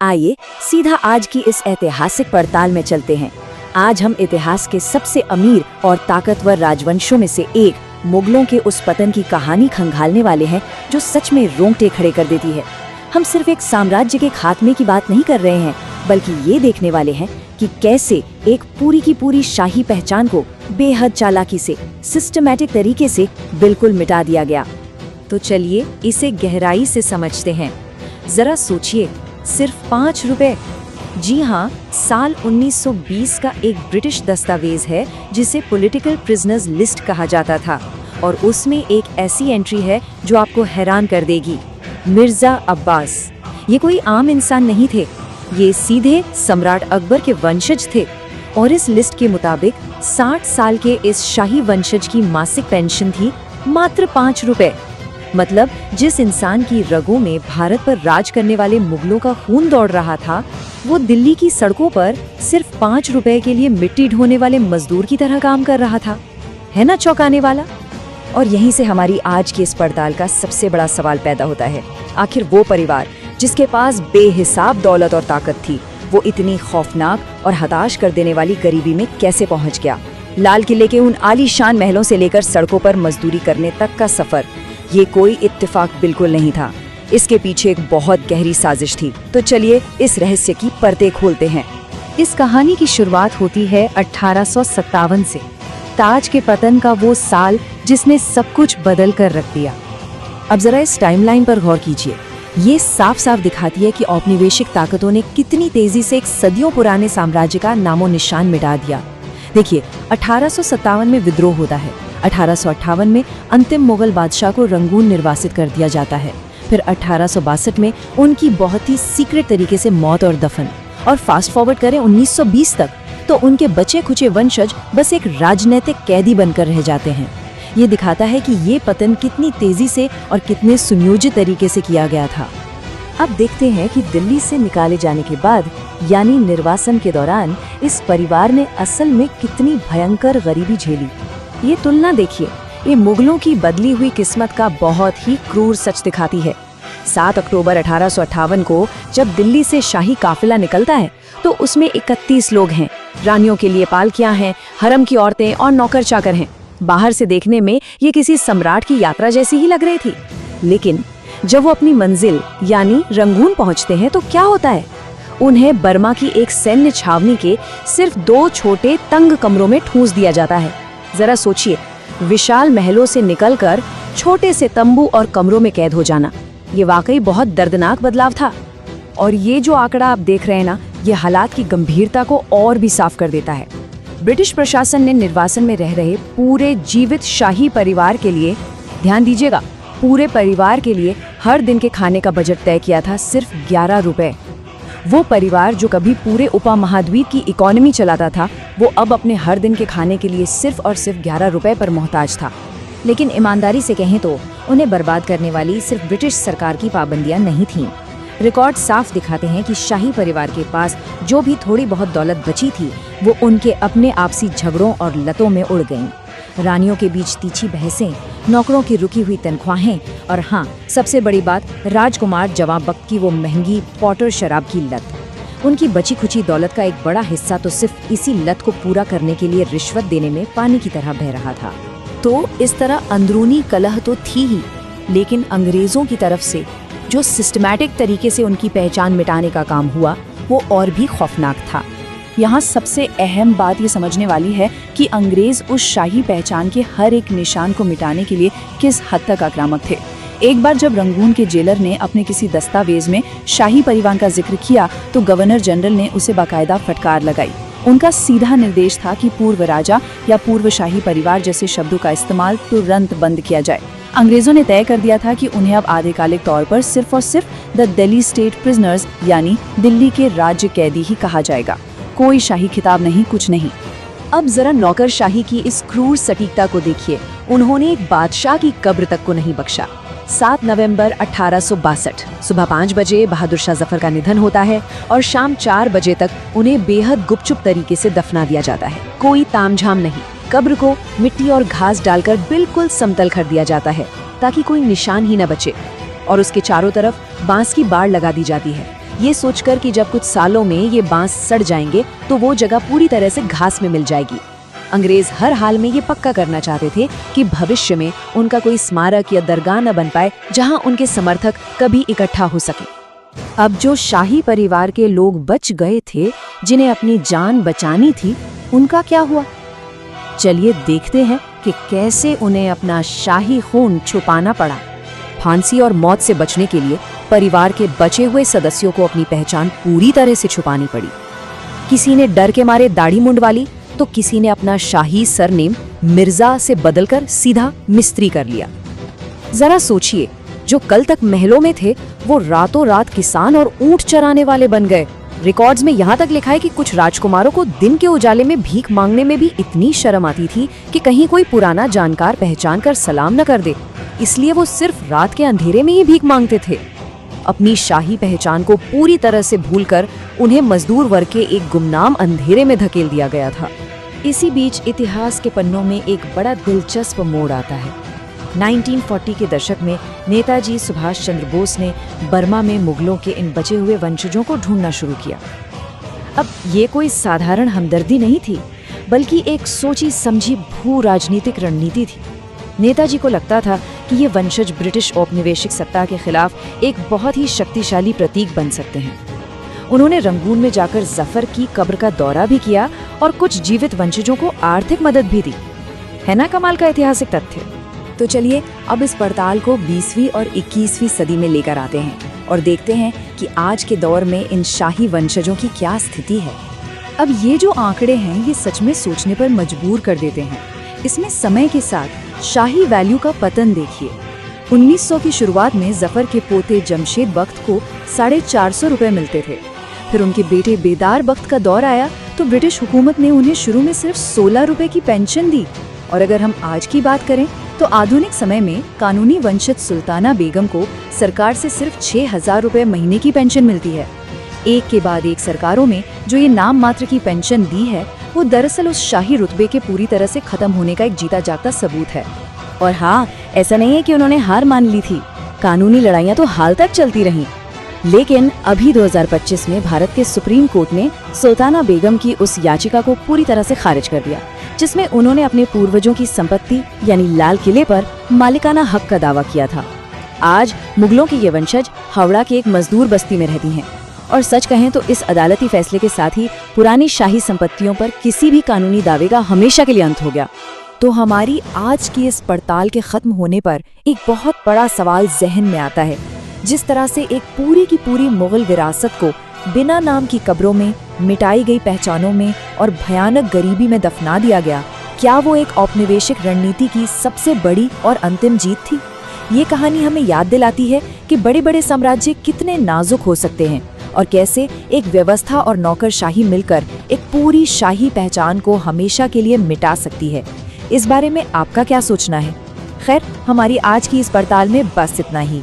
आइए सीधा आज की इस ऐतिहासिक पड़ताल में चलते हैं। आज हम इतिहास के सबसे अमीर और ताकतवर राजवंशों में से एक मुगलों के उस पतन की कहानी खंगालने वाले हैं जो सच में रोंगटे खड़े कर देती है। हम सिर्फ एक साम्राज्य के खात्मे की बात नहीं कर रहे हैं, बल्कि ये देखने वाले हैं कि कैसे एक पूरी की पूरी शाही पहचान को बेहद चालाकी से, सिस्टमैटिक तरीके से बिल्कुल मिटा दिया गया। तो चलिए इसे गहराई से समझते हैं। जरा सोचिए, सिर्फ 5 रुपए। जी हाँ, साल 1920 का एक ब्रिटिश दस्तावेज है जिसे पॉलिटिकल प्रिजनर्स लिस्ट कहा जाता था, और उसमें एक ऐसी एंट्री है जो आपको हैरान कर देगी। मिर्जा अब्बास, ये कोई आम इंसान नहीं थे, ये सीधे सम्राट अकबर के वंशज थे। और इस लिस्ट के मुताबिक 60 साल के इस शाही वंशज की मासिक पेंशन थी मात्र 5 रुपए। मतलब जिस इंसान की रगों में भारत पर राज करने वाले मुगलों का खून दौड़ रहा था, वो दिल्ली की सड़कों पर सिर्फ 5 रुपए के लिए मिट्टी ढोने वाले मजदूर की तरह काम कर रहा था। है ना चौंकाने वाला? और यहीं से हमारी आज की इस पड़ताल का सबसे बड़ा सवाल पैदा होता है। आखिर वो परिवार जिसके पास बेहिसाब दौलत और ताकत थी, वो इतनी खौफनाक और हताश कर देने वाली गरीबी में कैसे पहुंच गया? लाल किले के उन आलीशान महलों से लेकर सड़कों पर मजदूरी करने तक का सफर, ये कोई इत्तेफाक बिल्कुल नहीं था। इसके पीछे एक बहुत गहरी साजिश थी। तो चलिए इस रहस्य की परतें खोलते हैं। इस कहानी की शुरुआत होती है 1857 से, ताज के पतन का वो साल जिसने सब कुछ बदल कर रख दिया। अब जरा इस टाइमलाइन पर गौर कीजिए। ये साफ साफ दिखाती है कि औपनिवेशिक ताकतों ने कितनी तेजी से एक सदियों पुराने साम्राज्य का नामो निशान मिटा दिया। देखिए, 1857 में विद्रोह होता है। 1858 में अंतिम मुगल बादशाह को रंगून निर्वासित कर दिया जाता है। फिर 1862 में उनकी बहुत ही सीक्रेट तरीके से मौत और दफन। और फास्ट फॉरवर्ड करें 1920 तक, तो उनके बचे खुचे वंशज बस एक राजनीतिक कैदी बनकर रह जाते हैं। ये दिखाता है कि ये पतन कितनी तेजी से और कितने सुनियोजित तरीके से किया गया था। अब देखते हैं कि दिल्ली से निकाले जाने के बाद, यानी निर्वासन के दौरान, इस परिवार ने असल में कितनी भयंकर गरीबी झेली। ये तुलना देखिए, ये मुगलों की बदली हुई किस्मत का बहुत ही क्रूर सच दिखाती है। 7 अक्टूबर 1858 को जब दिल्ली से शाही काफिला निकलता है, तो उसमें 31 लोग हैं। रानियों के लिए पालकियां हैं, हरम की औरतें और नौकर चाकर हैं। बाहर से देखने में ये किसी सम्राट की यात्रा जैसी ही लग रही थी, लेकिन जब वो अपनी मंजिल यानी रंगून पहुंचते हैं तो क्या होता है? उन्हें बर्मा की एक सैन्य छावनी के सिर्फ 2 छोटे तंग कमरों में ठूंस दिया जाता है। जरा सोचिए, विशाल महलों से निकलकर छोटे से तंबू और कमरों में कैद हो जाना, ये वाकई बहुत दर्दनाक बदलाव था। और ये जो आंकड़ा आप देख रहे हैं ना, ये हालात की गंभीरता को और भी साफ कर देता है। ब्रिटिश प्रशासन ने निर्वासन में रह रहे पूरे जीवित शाही परिवार के लिए, ध्यान दीजिएगा, पूरे परिवार के लिए हर दिन के खाने का बजट तय किया था सिर्फ 11 रुपए। वो परिवार जो कभी पूरे उपमहाद्वीप की इकोनॉमी चलाता था, वो अब अपने हर दिन के खाने के लिए सिर्फ और सिर्फ 11 रुपए पर मोहताज था। लेकिन ईमानदारी से कहें तो उन्हें बर्बाद करने वाली सिर्फ ब्रिटिश सरकार की पाबंदियां नहीं थीं। रिकॉर्ड साफ दिखाते हैं कि शाही परिवार के पास जो भी थोड़ी बहुत दौलत बची थी, वो उनके अपने आपसी झगड़ों और लतों में उड़ गईं। रानियों के बीच तीखी बहसें, नौकरों की रुकी हुई तनख्वाहें, और हाँ, सबसे बड़ी बात, राजकुमार जवां बख्त की वो महंगी पॉटर शराब की लत। उनकी बची खुची दौलत का एक बड़ा हिस्सा तो सिर्फ इसी लत को पूरा करने के लिए रिश्वत देने में पानी की तरह बह रहा था। तो इस तरह अंदरूनी कलह तो थी ही, लेकिन अंग्रेजों की तरफ से जो सिस्टमैटिक तरीके से उनकी पहचान मिटाने का काम हुआ, वो और भी खौफनाक था। यहाँ सबसे अहम बात ये समझने वाली है कि अंग्रेज उस शाही पहचान के हर एक निशान को मिटाने के लिए किस हद तक आक्रामक थे। एक बार जब रंगून के जेलर ने अपने किसी दस्तावेज में शाही परिवार का जिक्र किया, तो गवर्नर जनरल ने उसे बाकायदा फटकार लगाई। उनका सीधा निर्देश था कि पूर्व राजा या पूर्व शाही परिवार जैसे शब्दों का इस्तेमाल तुरंत बंद किया जाए। अंग्रेजों ने तय कर दिया था कि उन्हें अब आधिकारिक तौर पर सिर्फ और सिर्फ द दिल्ली स्टेट प्रिजनर्स यानी दिल्ली के राज्य कैदी ही कहा जाएगा। कोई शाही खिताब नहीं, कुछ नहीं। अब जरा नौकरशाही की इस क्रूर सटीकता को देखिए। उन्होंने एक बादशाह की कब्र तक को नहीं बख्शा। 7 नवंबर 1862 सुबह 5 बजे बहादुर शाह जफर का निधन होता है, और शाम 4 बजे तक उन्हें बेहद गुपचुप तरीके से दफना दिया जाता है। कोई तामझाम नहीं। कब्र को मिट्टी और घास डालकर बिल्कुल समतल कर दिया जाता है ताकि कोई निशान ही न बचे, और उसके चारों तरफ बांस की बाड़ लगा दी जाती है। ये सोचकर कि जब कुछ सालों में ये बांस सड़ जाएंगे तो वो जगह पूरी तरह से घास में मिल जाएगी। अंग्रेज हर हाल में ये पक्का करना चाहते थे कि भविष्य में उनका कोई स्मारक या दरगाह न बन पाए जहां उनके समर्थक कभी इकट्ठा हो सके। अब जो शाही परिवार के लोग बच गए थे, जिन्हें अपनी जान बचानी थी, उनका क्या हुआ? चलिए देखते हैं कि कैसे उन्हें अपना शाही खून छुपाना पड़ा। फांसी और मौत से बचने के लिए परिवार के बचे हुए सदस्यों को अपनी पहचान पूरी तरह से छुपानी पड़ी। किसी ने डर के मारे दाढ़ी मुंडवा ली, तो किसी ने अपना शाही सरनेम मिर्जा से बदलकर सीधा मिस्त्री कर लिया। जरा सोचिए, जो कल तक महलों में थे वो रातों रात किसान और ऊंट चराने वाले बन गए। रिकॉर्ड्स में यहाँ तक लिखा है कि कुछ राजकुमारों को दिन के उजाले में भीख मांगने में भी इतनी शर्म आती थी कि कहीं कोई पुराना जानकार पहचान कर सलाम न कर दे, इसलिए वो सिर्फ रात के अंधेरे में ही भीख मांगते थे। अपनी शाही पहचान को पूरी तरह से भूलकर उन्हें मजदूर वर्ग के एक गुमनाम अंधेरे में धकेल दिया गया था। इसी बीच इतिहास के पन्नों में एक बड़ा दिलचस्प मोड़ आता है। 1940 के दशक में नेताजी सुभाष चंद्र बोस ने बर्मा में मुगलों के इन बचे हुए वंशजों को ढूंढना शुरू किया। अब ये कोई साधारण हमदर्दी नहीं थी, बल्कि एक सोची समझी भू राजनीतिक रणनीति थी। नेताजी को लगता था कि ये वंशज ब्रिटिश औपनिवेशिक सत्ता के खिलाफ एक बहुत ही शक्तिशाली प्रतीक बन सकते हैं। उन्होंने रंगून में जाकर जफर की कब्र का दौरा भी किया और कुछ जीवित वंशजों को आर्थिक मदद भी दी। है ना कमाल का ऐतिहासिक तथ्य? तो चलिए अब इस पड़ताल को 20वीं और 21वीं सदी में लेकर आते हैं और देखते हैं कि आज के दौर में इन शाही वंशजों की क्या स्थिति है। अब ये जो आंकड़े हैं ये सच में सोचने पर मजबूर कर देते हैं। इसमें समय के साथ शाही वैल्यू का पतन देखिए। 1900 की शुरुआत में जफर के पोते जमशेद बख्त को 450 रुपए मिलते थे। फिर उनके बेटे बेदार बख्त का दौर आया तो ब्रिटिश हुकूमत ने उन्हें शुरू में सिर्फ 16 रुपए की पेंशन दी। और अगर हम आज की बात करें तो आधुनिक समय में कानूनी वंशज सुल्ताना बेगम को सरकार से सिर्फ 6000 रुपए महीने की पेंशन मिलती है। एक के बाद एक सरकारों में जो ये नाम मात्र की पेंशन दी है वो दरअसल उस शाही रुतबे के पूरी तरह से खत्म होने का एक जीता जागता सबूत है। और हाँ, ऐसा नहीं है कि उन्होंने हार मान ली थी। कानूनी लड़ाइयाँ तो हाल तक चलती रहीं। लेकिन अभी 2025 में भारत के सुप्रीम कोर्ट ने सुल्ताना बेगम की उस याचिका को पूरी तरह से खारिज कर दिया, जिसमें उन्होंने अपने पूर्वजों की संपत्ति यानी लाल किले पर मालिकाना हक का दावा किया था। आज मुगलों के ये वंशज हावड़ा के एक मजदूर बस्ती में रहती हैं और सच कहें तो इस अदालती फैसले के साथ ही पुरानी शाही संपत्तियों पर किसी भी कानूनी दावे का हमेशा के लिए अंत हो गया। तो हमारी आज की इस पड़ताल के खत्म होने पर एक बहुत बड़ा सवाल जहन में आता है। जिस तरह से एक पूरी की पूरी मुगल विरासत को बिना नाम की कब्रों में, मिटाई गई पहचानों में और भयानक गरीबी में दफना दिया गया, क्या वो एक औपनिवेशिक रणनीति की सबसे बड़ी और अंतिम जीत थी? ये कहानी हमें याद दिलाती है कि बड़े बड़े साम्राज्य कितने नाजुक हो सकते हैं और कैसे एक व्यवस्था और नौकरशाही मिलकर एक पूरी शाही पहचान को हमेशा के लिए मिटा सकती है। इस बारे में आपका क्या सोचना है? खैर, हमारी आज की इस पड़ताल में बस इतना ही।